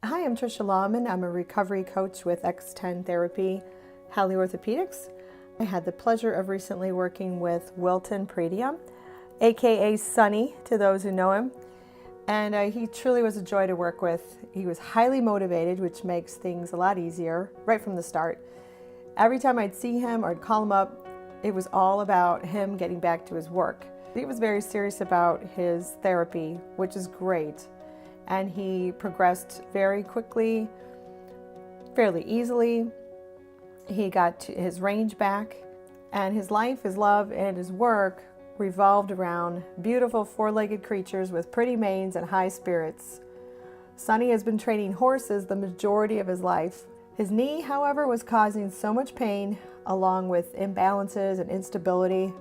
Hi, I'm Tricia Lawman. I'm a recovery coach with X10 Therapy, Orthopedics. I had the pleasure of recently working with Wilton Pretium, aka Sonny to those who know him. And he truly was a joy to work with. He was highly motivated, which makes things a lot easier right from the start. Every time I'd see him or I'd call him up, it was all about him getting back to his work. He was very serious about his therapy, which is great. And he progressed very quickly, fairly easily. He got his range back, and his life, his love, and his work revolved around beautiful four-legged creatures with pretty manes and high spirits. Sonny has been training horses the majority of his life. His knee, however, was causing so much pain, along with imbalances and instability.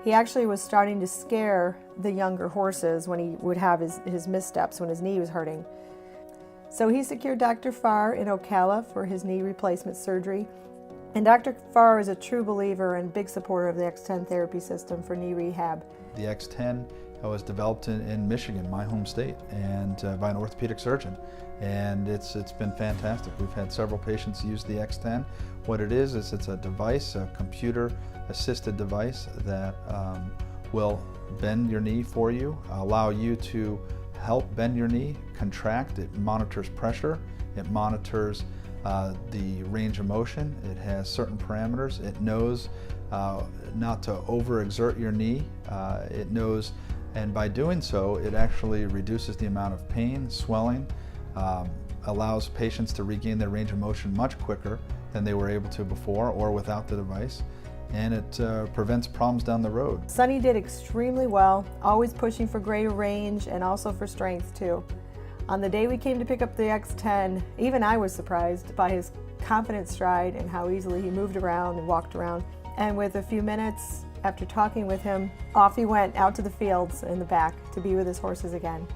He actually was starting to scare the younger horses when he would have his missteps when his knee was hurting. So he secured Dr. Farr in Ocala for his knee replacement surgery. And Dr. Farr is a true believer and big supporter of the X10 therapy system for knee rehab. The X10 was developed in Michigan, my home state, and by an orthopedic surgeon. And it's been fantastic. We've had several patients use the X10. What it is it's a device, a computer-assisted device that will bend your knee for you, allow you to help bend your knee, contract. It monitors pressure, it monitors the range of motion. It has certain parameters. It knows not to overexert your knee. It knows, and by doing so, it actually reduces the amount of pain, swelling, allows patients to regain their range of motion much quicker than they were able to before or without the device, and it prevents problems down the road. Sonny did extremely well, always pushing for greater range and also for strength too. On the day we came to pick up the X10, even I was surprised by his confident stride and how easily he moved around and walked around. And with a few minutes after talking with him, off he went out to the fields in the back to be with his horses again.